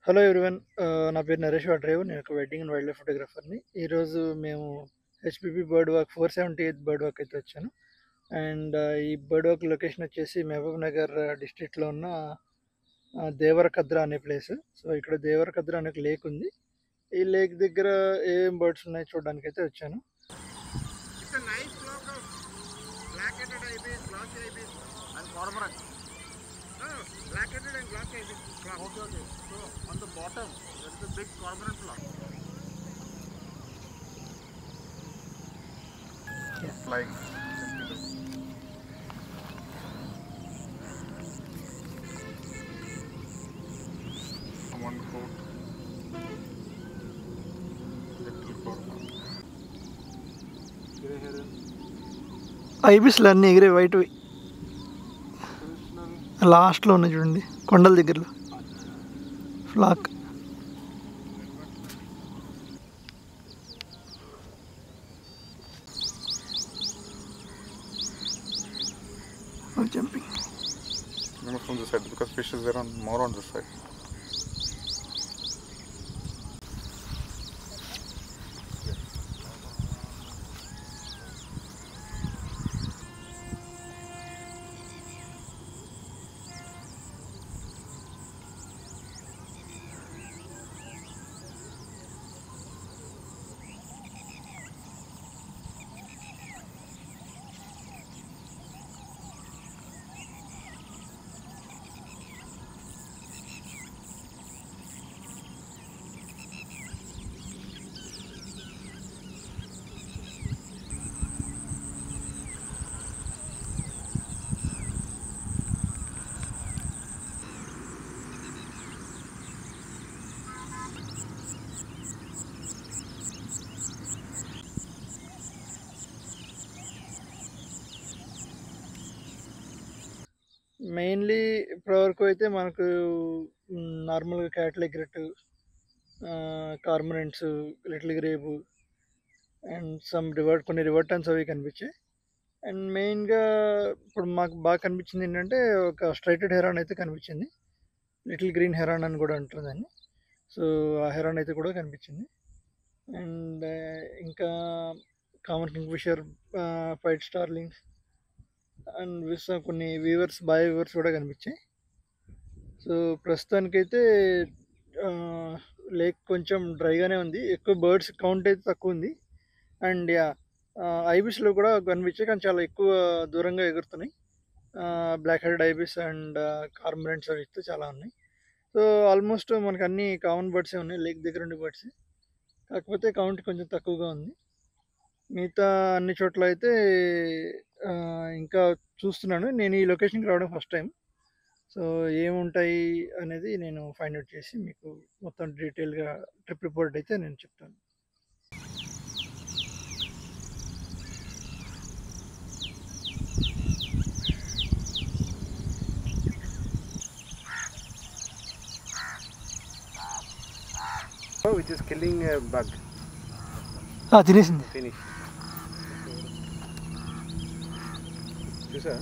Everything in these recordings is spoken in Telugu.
Hello everyone. నా పేరు నరేష్ వాడ్రేవ్. నేను ఒక వెడ్డింగ్ అండ్ వైల్డ్ లైఫ్ ఫోటోగ్రాఫర్ని. ఈరోజు మేము HPP bird walk 478 bird walk అయితే వచ్చాను. అండ్ ఈ బర్డ్ వాక్ లొకేషన్ వచ్చేసి మహబూబ్ నగర్ డిస్ట్రిక్ట్లో ఉన్న దేవరకద్ర అనే ప్లేస్. సో ఇక్కడ దేవరకద్ర అనే ఒక లేక్ ఉంది. ఈ లేక్ దగ్గర ఏం బర్డ్స్ ఉన్నాయి చూడడానికి అయితే వచ్చాను. Black-headed and black-headed flock. Okay. So on the bottom, there is a big cormorant flock. Yeah. Flying. One coat. Little cormorant. Grey heron. ఐబిస్లు అన్నీ ఎగిరే వైట్వి లాస్ట్లో ఉన్నాయి చూడండి, కొండల దగ్గరలో flock. Jumping From this side because fish is there more on this side. Mainly ఇప్పటివరకు అయితే మనకు నార్మల్గా cat egret, కార్మరెంట్స్, little grape and కొన్ని రివర్ టర్న్స్ అవి కనిపించాయి. అండ్ మెయిన్గా ఇప్పుడు మాకు బాగా కనిపించింది ఏంటంటే ఒక స్ట్రైటెడ్ హెరాన్ అయితే కనిపించింది. లిటిల్ గ్రీన్ హెరాన్ అని కూడా అంటారు దాన్ని. సో ఆ హెరాన్ అయితే కూడా కనిపించింది. అండ్ ఇంకా common Kingfisher, fight starlings and కొన్ని బాయ్ వీవర్స్ కూడా కనిపించాయి. సో ప్రస్తుతానికైతే లేక్ కొంచెం డ్రైగానే ఉంది, ఎక్కువ బర్డ్స్ కౌంట్ అయితే తక్కువ ఉంది. అండ్ ఐబిస్లో కూడా కనిపించాయి కానీ చాలా ఎక్కువ దూరంగా ఎగురుతున్నాయి. బ్లాక్ హెడెడ్ ఐబిస్ అండ్ కార్మరెంట్స్ అవి ఇస్తే చాలా ఉన్నాయి. సో ఆల్మోస్ట్ మనకు అన్ని కామన్ బర్డ్సే ఉన్నాయి లేక్ దగ్గర ఉండే బర్డ్స్, కాకపోతే కౌంట్ కొంచెం తక్కువగా ఉంది. మిగతా అన్ని చోట్ల అయితే ఇంకా చూస్తున్నాను. నేను ఈ లొకేషన్కి రావడం ఫస్ట్ టైం. సో ఏముంటాయి అనేది నేను ఫైండ్ అవుట్ చేసి మీకు మొత్తం డీటెయిల్గా ట్రిప్ రిపోర్ట్ అయితే నేను చెప్తాను. Which is killing a bug. తినేసింది. Finish. చూసా?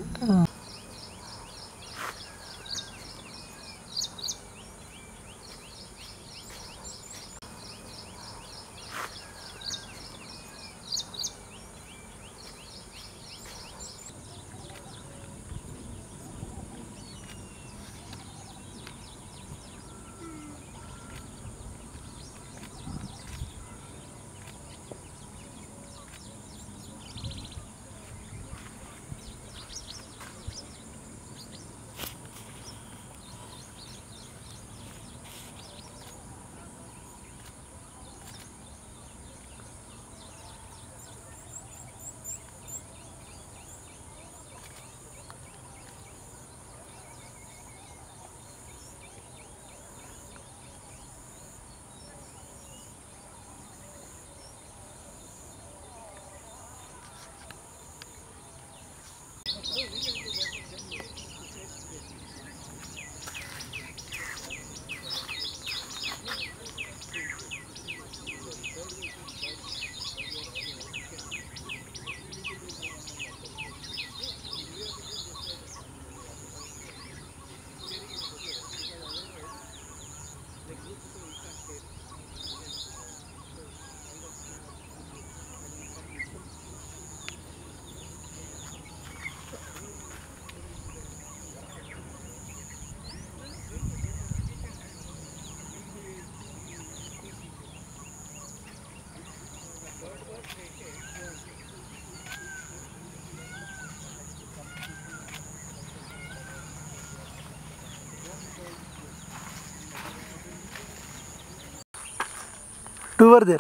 Two were there.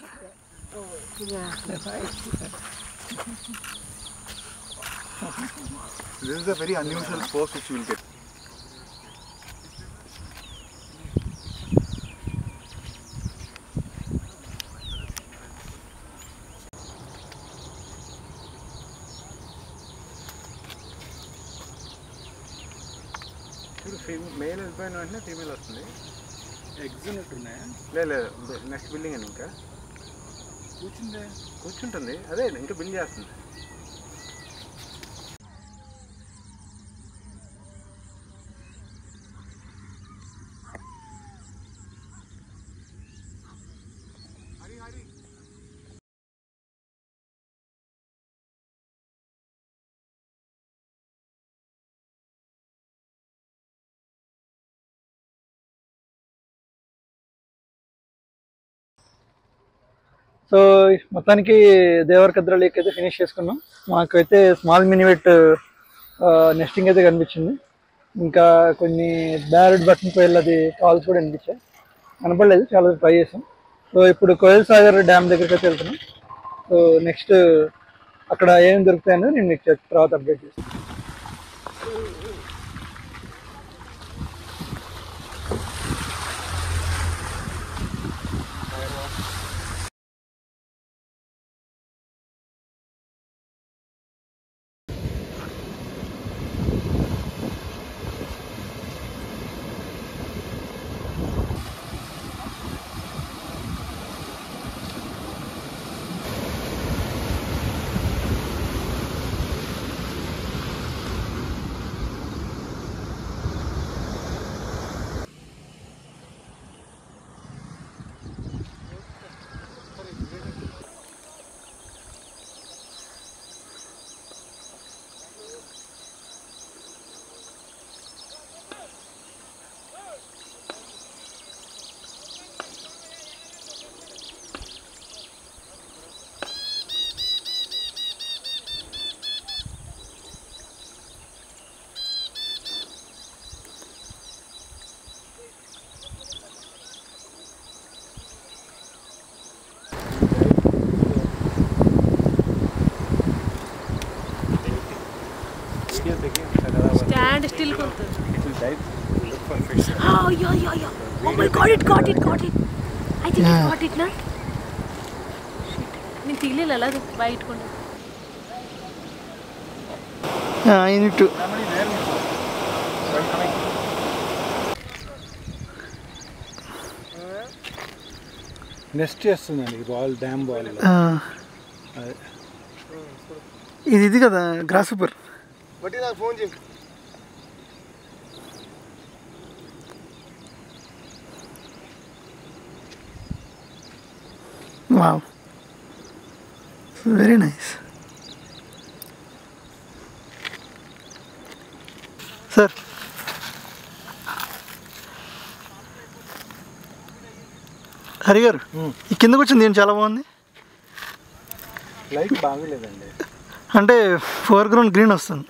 Yeah. This is a very unusual pose which you will get. Male వెళ్ళిపోయిన వెంటనే ఫీమేల్ వస్తుంది. ఎగ్స్ ఉన్నట్టున్నాయా? లేదు నెక్స్ట్ బిల్డింగ్ అని ఇంకా కూర్చుంటుంది. అదే ఇంకా బిల్డ్ చేస్తుంది. సో మొత్తానికి దేవరకద్ర లేక్ అయితే ఫినిష్ చేసుకున్నాం. మాకైతే స్మాల్ మినివెట్ నెస్టింగ్ అయితే కనిపించింది. ఇంకా కొన్ని బ్యారెడ్ బటన్ కోయల్ అది కాల్స్ కూడా కనిపించాయి. కనపడలేదు, చాలా ట్రై చేసాం. సో ఇప్పుడు కోయల్ సాగర్ డ్యామ్ దగ్గరికి అయితే వెళ్తున్నాం. సో నెక్స్ట్ అక్కడ ఏమేమి దొరుకుతాయని నేను మీకు తర్వాత అప్డేట్ చేస్తాను. Stand still. It will dive. Look for fish. Oh, yeah. Oh my God, it got it. I think it got it, na? Shit. నేను తీయలేదు అది బయట కొండ. I need to. నెస్ట్ చేస్తుందండి బాల్, డ్యామ్ బాల్. ఇది కదా గ్రాస్ సూపర్. బట్టి నాకు ఫోన్ చేయి. Wow, very nice. Sir, Hari గారు ఈ కిందకు వచ్చింది ఏం చాలా బాగుంది. లైట్ బాగలేదండి, అంటే ఫోర్గ్రౌండ్ గ్రీన్ వస్తుంది.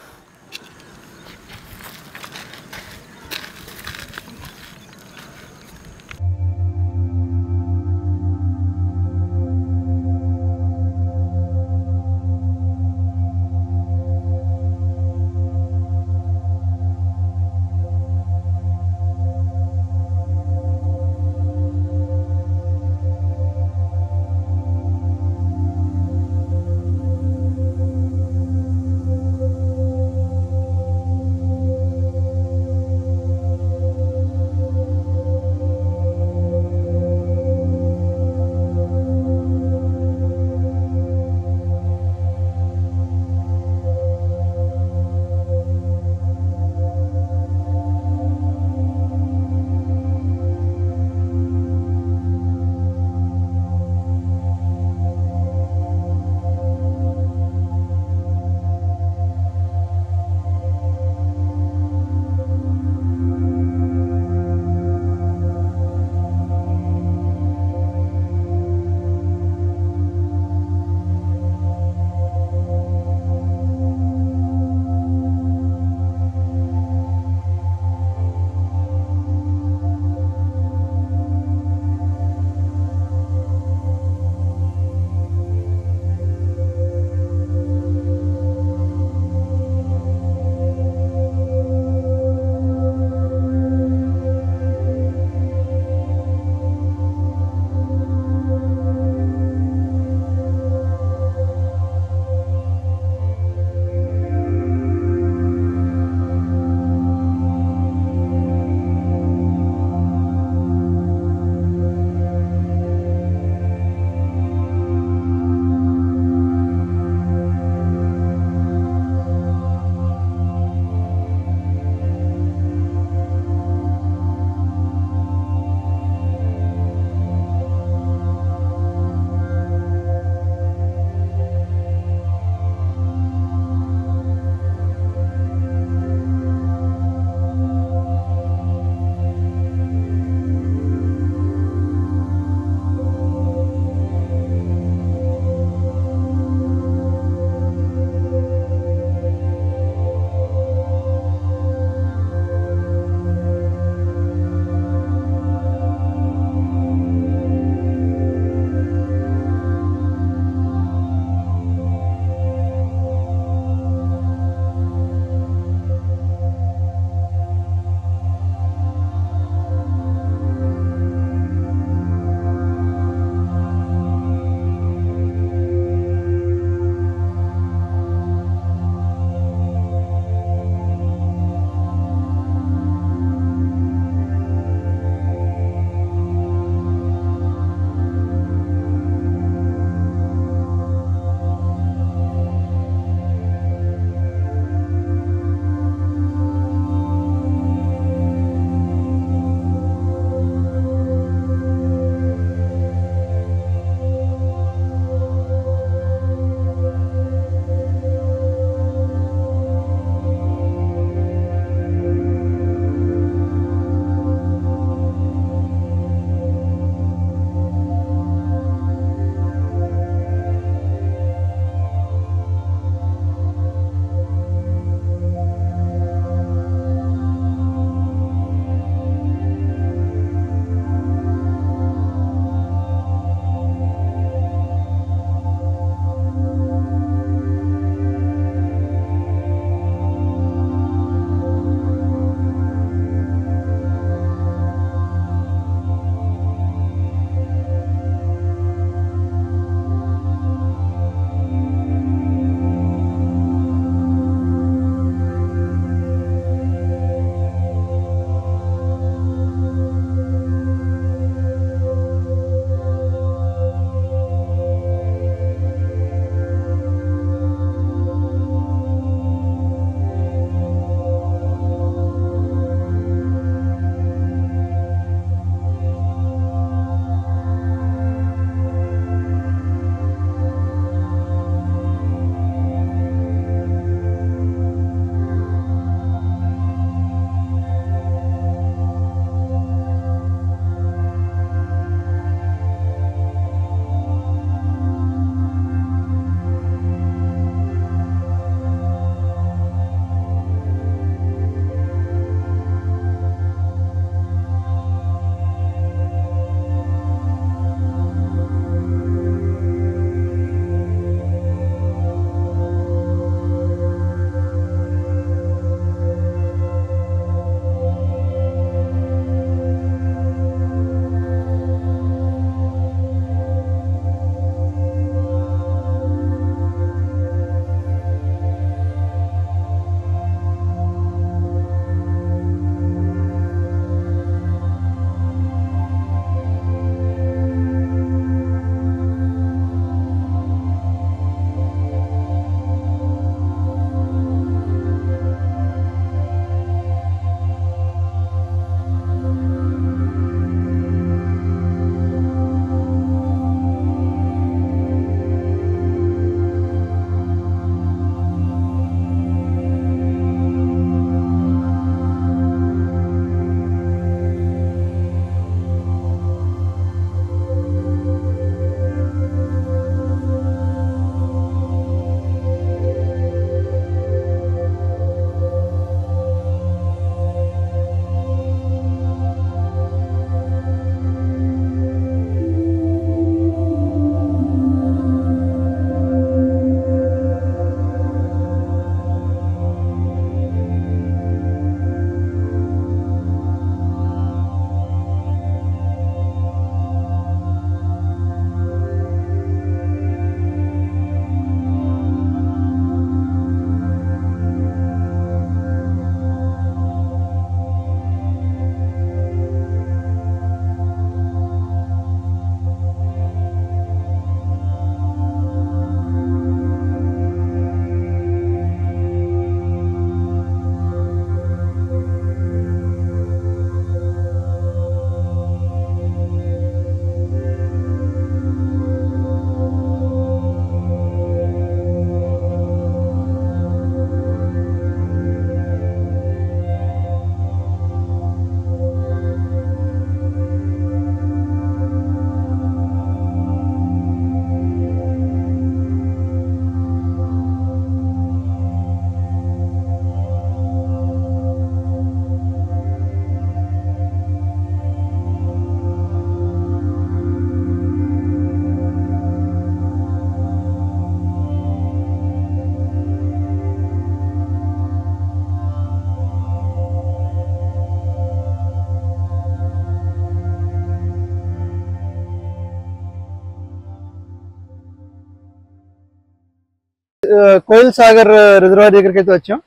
కోయిల్ సాగర్ రిజర్వాయర్ దగ్గరికి అయితే వచ్చాం.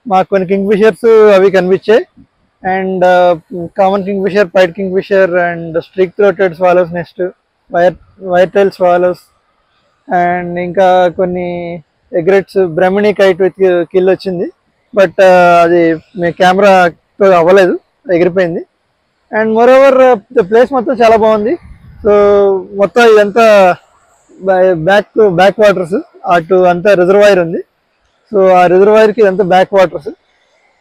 మాకు కొన్ని కింగ్ ఫిషర్స్ అవి కనిపించాయి. And common kingfisher, white kingfisher and streak throated swallows, next white tail swallows and ఇంకా కొన్ని egrets, Brahminy kite with kill వచ్చింది. బట్ అది కెమెరాతో అవ్వలేదు, ఎగిరిపోయింది. అండ్ మోర్ ఓవర్ ప్లేస్ మొత్తం చాలా బాగుంది. సో మొత్తం ఇదంతా బ్యాక్ వాటర్స్, అటు అంతా రిజర్వాయర్ ఉంది. సో ఆ రిజర్వాయర్కి ఇదంతా బ్యాక్ వాటర్స్.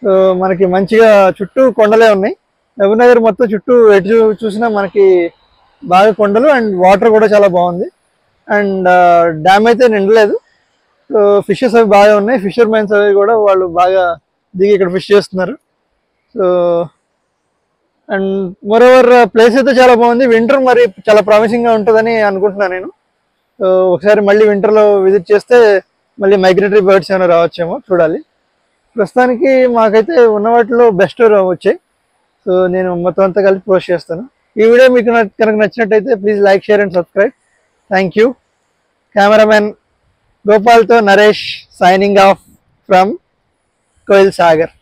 సో మనకి మంచిగా చుట్టూ కొండలే ఉన్నాయి. మహబూబ్ నగర్ మొత్తం చుట్టూ ఎటు చూసినా మనకి బాగా కొండలు అండ్ వాటర్ కూడా చాలా బాగుంది. అండ్ డ్యామ్ అయితే నిండలేదు. సో ఫిషెస్ అవి బాగా ఉన్నాయి. ఫిషర్ మ్యాన్స్ అవి కూడా వాళ్ళు బాగా దిగి ఇక్కడ ఫిష్ చేస్తున్నారు. సో అండ్ మోరోవర్ ప్లేస్ అయితే చాలా బాగుంది. వింటర్ మరి చాలా ప్రామిసింగ్గా ఉంటుందని అనుకుంటున్నాను నేను. సో ఒకసారి మళ్ళీ వింటర్లో విజిట్ చేస్తే మళ్ళీ మైగ్రేటరీ బర్డ్స్ ఏమైనా రావచ్చేమో చూడాలి. ప్రస్తుతానికి మాకైతే ఉన్న వాటిలో బెస్ట్ వచ్చాయి. సో నేను మొత్తం అంతా కలిపి పోస్ట్ చేస్తాను. ఈ వీడియో మీకు కనుక నచ్చినట్టయితే please like, share and subscribe. Thank you. Cameraman గోపాల్తో Naresh signing off from Koil Sagar.